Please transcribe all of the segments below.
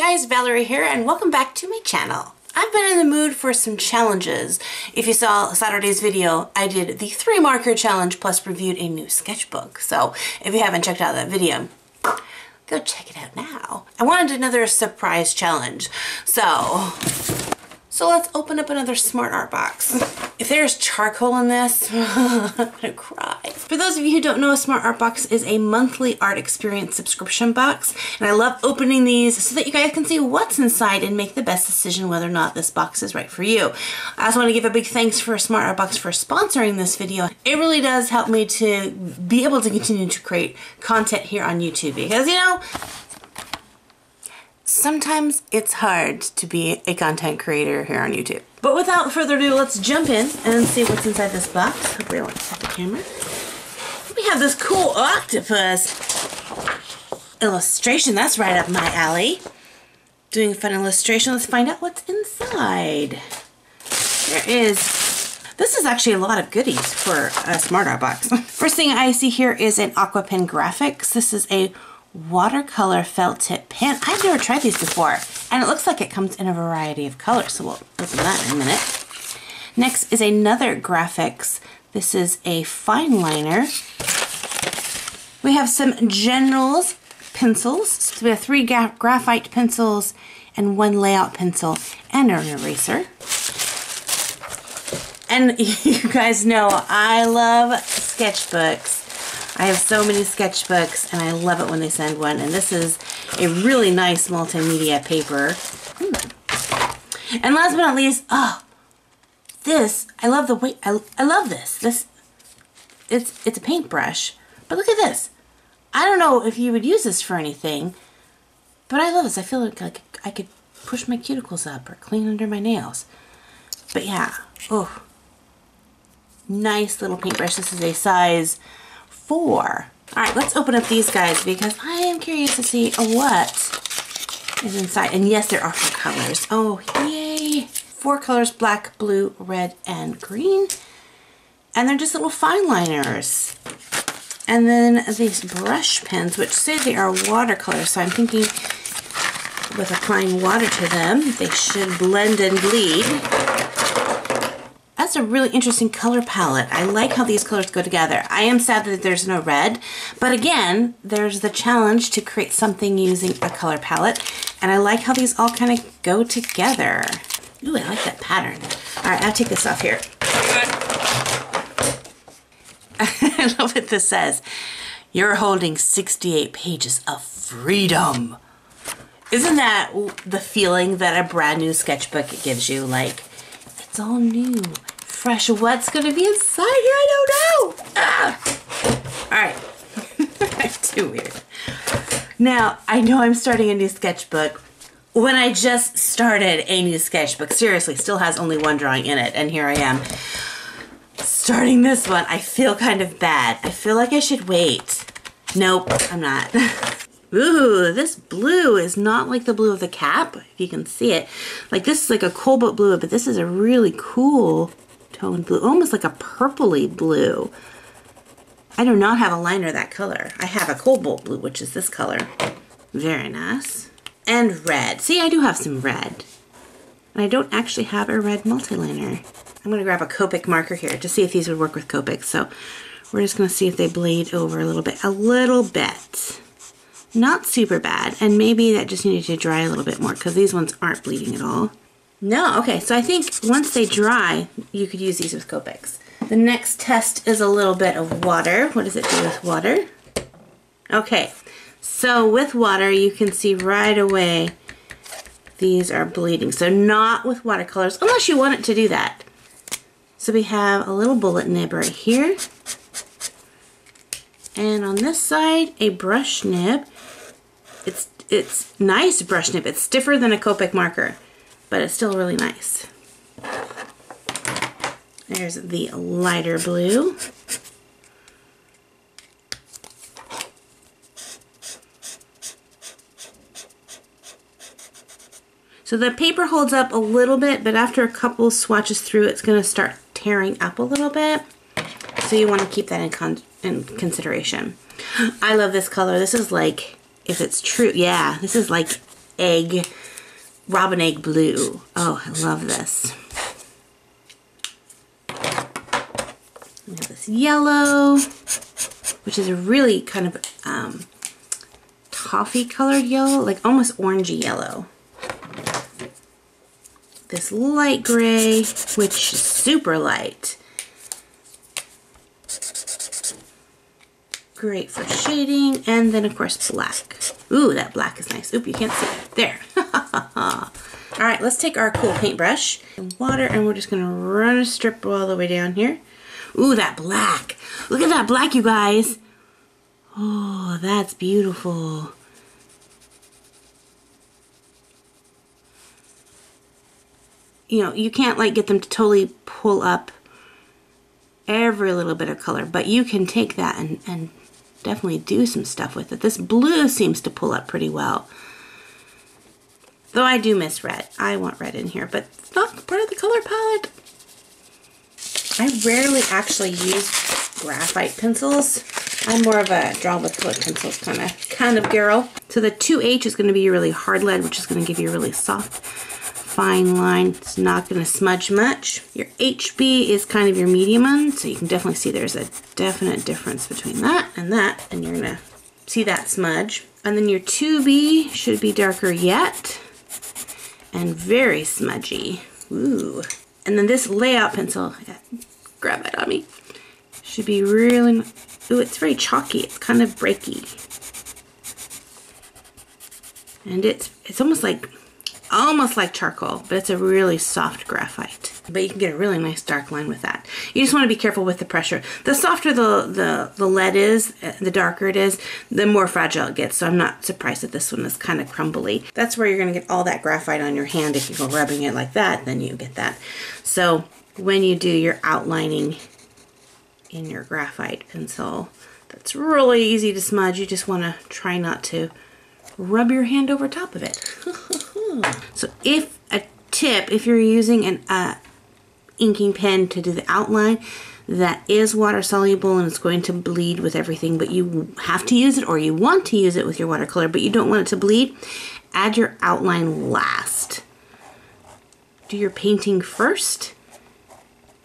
guys, Valerie here, and welcome back to my channel. I've been in the mood for some challenges. If you saw Saturday's video, I did the 3 marker challenge plus reviewed a new sketchbook. So if you haven't checked out that video, go check it out now. I wanted another surprise challenge. So let's open up another smart art box. If there's charcoal in this, I'm gonna cry. For those of you who don't know, a smart art box is a monthly art experience subscription box. And I love opening these so that you guys can see what's inside and make the best decision whether or not this box is right for you. I also want to give a big thanks for Smart Art Box for sponsoring this video. It really does help me to be able to continue to create content here on YouTube because, you know, sometimes it's hard to be a content creator here on YouTube. But without further ado, let's jump in and see what's inside this box. Hopefully I won't set the camera. We have this cool octopus illustration. That's right up my alley. Doing a fun illustration. Let's find out what's inside. This is actually a lot of goodies for a smart art box. First thing I see here is an Aqua Pen Graphix. This is a watercolor felt tip pen. I've never tried these before, and it looks like it comes in a variety of colors, so we'll open that in a minute. Next is another Graphix. This is a fine liner. We have some Generals pencils. So we have 3 graphite pencils and 1 layout pencil and an eraser. And you guys know I love sketchbooks. I have so many sketchbooks, and I love it when they send one. And this is a really nice multimedia paper. And last but not least, this, I love the weight. I love this. It's a paintbrush, but look at this. I don't know if you would use this for anything, but I love this. I feel like I could push my cuticles up or clean under my nails. But yeah, oh, nice little paintbrush. This is a size 4. All right, let's open up these guys because I am curious to see what is inside. And yes, there are 4 colors. Oh, yay. 4 colors: black, blue, red, and green. And they're just little fine liners. And then these brush pens, which say they are watercolor. So I'm thinking with applying water to them, they should blend and bleed. That's a really interesting color palette. I like how these colors go together. I am sad that there's no red, but again, there's the challenge to create something using a color palette, and I like how these all kind of go together. Ooh, I like that pattern. All right, I'll take this off here. I love what this says. You're holding 68 pages of freedom. Isn't that the feeling that a brand new sketchbook gives you? Like, it's all new, fresh. What's going to be inside here? I don't know. All right. I'm too weird. Now, I know I'm starting a new sketchbook when I just started a new sketchbook. Seriously, still has only 1 drawing in it, and here I am starting this one. I feel kind of bad. I feel like I should wait. Nope, I'm not. Ooh, this blue is not like the blue of the cap, if you can see it. Like, this is like a cobalt blue, but this is a really cool toned blue, almost like a purpley blue. I do not have a liner that color. I have a cobalt blue, which is this color. Very nice. And red. See, I do have some red. And I don't actually have a red multi-liner. I'm going to grab a Copic marker here to see if these would work with Copic. So we're just going to see if they bleed over a little bit. A little bit. Not super bad, and maybe that just needed to dry a little bit more because these ones aren't bleeding at all. No, okay, so I think once they dry, you could use these with Copics. The next test is a little bit of water. What does it do with water? Okay, so with water, you can see right away these are bleeding. So not with watercolors, unless you want it to do that. So we have a little bullet nib right here. And on this side, a brush nib. It's nice brush nib. It's stiffer than a Copic marker, but it's still really nice. There's the lighter blue. So the paper holds up a little bit, but after a couple swatches through, it's going to start tearing up a little bit. So you want to keep that in consideration. I love this color. This is like, if it's true, yeah, this is like egg, robin egg blue. Oh, I love this. We have this yellow, which is a really kind of toffee colored yellow, like almost orangey yellow. This light gray, which is super light. Great for shading, and then of course black. Ooh, that black is nice. Oop, you can't see it. There. All right, let's take our cool paintbrush and water, and we're just gonna run a strip all the way down here. Ooh, that black. Look at that black, you guys. Oh, that's beautiful. You know, you can't like get them to totally pull up every little bit of color, but you can take that and definitely do some stuff with it. This blue seems to pull up pretty well. Though I do miss red. I want red in here, but it's not part of the color palette. I rarely actually use graphite pencils. I'm more of a draw with colored pencils kind of girl. So the 2H is going to be your really hard lead, which is going to give you a really soft, fine line. It's not going to smudge much. Your HB is kind of your medium one, so you can definitely see there's a definite difference between that, and you're going to see that smudge. And then your 2B should be darker yet, and very smudgy. Ooh. And then this layout pencil, grab that on me, should be really, ooh, it's very chalky. It's kind of breaky. And it's almost like charcoal, but it's a really soft graphite. But you can get a really nice dark line with that. You just want to be careful with the pressure. The softer the lead is, the darker it is, the more fragile it gets. So I'm not surprised that this one is kind of crumbly. That's where you're going to get all that graphite on your hand. If you go rubbing it like that, then you get that. So when you do your outlining in your graphite pencil, that's really easy to smudge. You just want to try not to rub your hand over top of it. So if you're using an inking pen to do the outline that is water soluble and it's going to bleed with everything, but you have to use it or you want to use it with your watercolor, but you don't want it to bleed, add your outline last. Do your painting first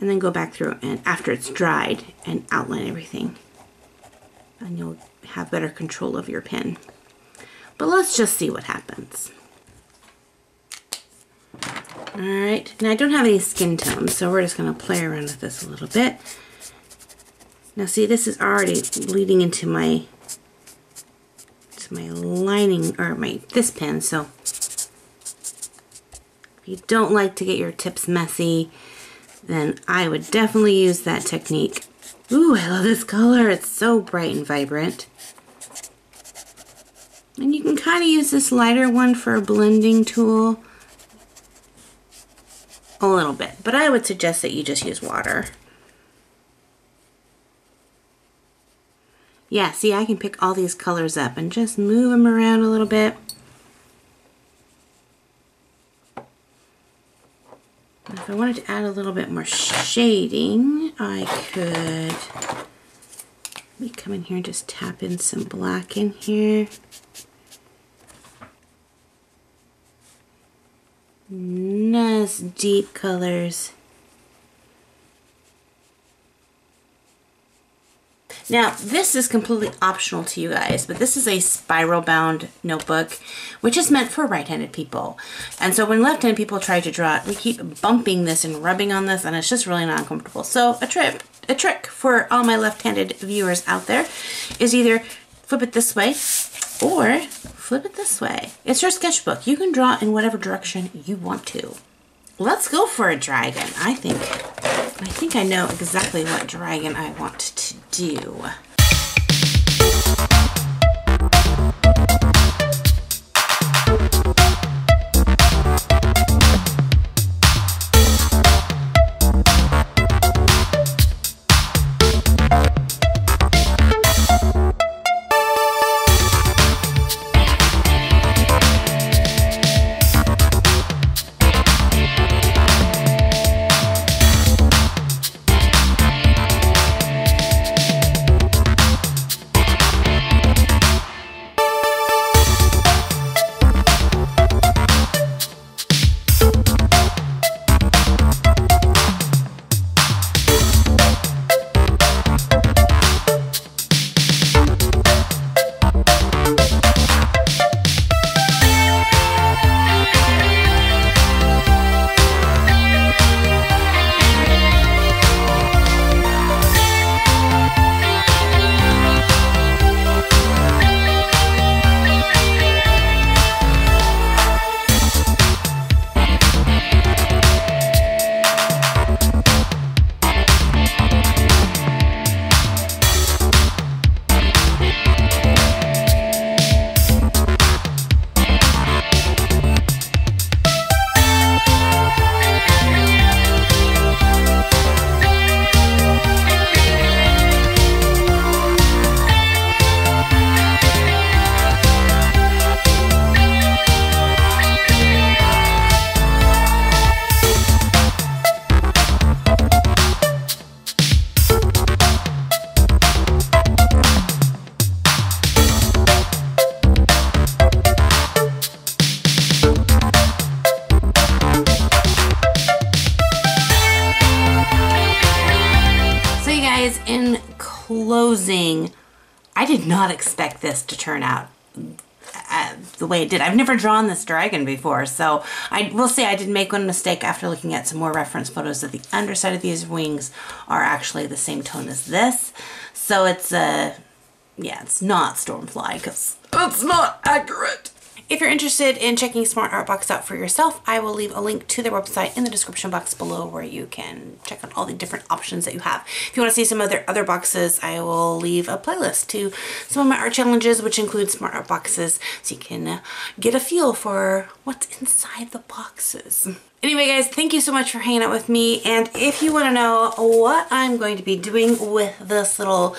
and then go back through and after it's dried and outline everything. And you'll have better control of your pen. But let's just see what happens. Alright, now I don't have any skin tones, so we're just going to play around with this a little bit. Now see, this is already bleeding into my lining, or this pen, so if you don't like to get your tips messy, then I would definitely use that technique. Ooh, I love this color. It's so bright and vibrant. And you can kind of use this lighter one for a blending tool. A little bit, but I would suggest that you just use water. Yeah, see, I can pick all these colors up and just move them around a little bit. If I wanted to add a little bit more shading, I could maybe come in here and just tap in some black in here. Nice deep colors. Now, this is completely optional to you guys, but this is a spiral bound notebook, which is meant for right-handed people. And so when left-handed people try to draw it, we keep bumping this and rubbing on this, and it's just really not comfortable. So a trick for all my left-handed viewers out there is either flip it this way or flip it this way. It's your sketchbook. You can draw in whatever direction you want to. Let's go for a dragon. I think I know exactly what dragon I want to do. amazing. I did not expect this to turn out the way it did. I've never drawn this dragon before, so I will say I did make one mistake after looking at some more reference photos that the underside of these wings are actually the same tone as this. So it's yeah, it's not Stormfly because it's not accurate. If you're interested in checking Smart Art Box out for yourself, I will leave a link to their website in the description box below where you can check out all the different options that you have. If you want to see some of their other boxes, I will leave a playlist to some of my art challenges, which include Smart Art Boxes, so you can get a feel for what's inside the boxes. Anyway, guys, thank you so much for hanging out with me, and if you want to know what I'm going to be doing with this little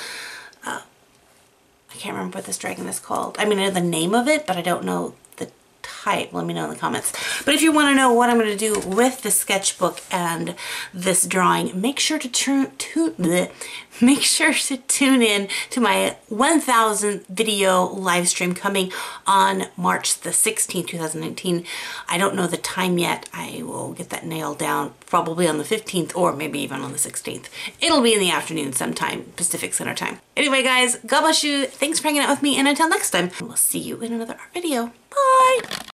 I can't remember what this dragon is called. I mean, I know the name of it, but I don't know the type. Let me know in the comments. But if you want to know what I'm going to do with the sketchbook and this drawing, make sure to tune in to my 1000th video live stream coming on March the 16th, 2019. I don't know the time yet. I will get that nailed down probably on the 15th or maybe even on the 16th. It'll be in the afternoon sometime, Pacific Standard Time. Anyway, guys, God bless you. Thanks for hanging out with me, and until next time, we'll see you in another art video. Bye!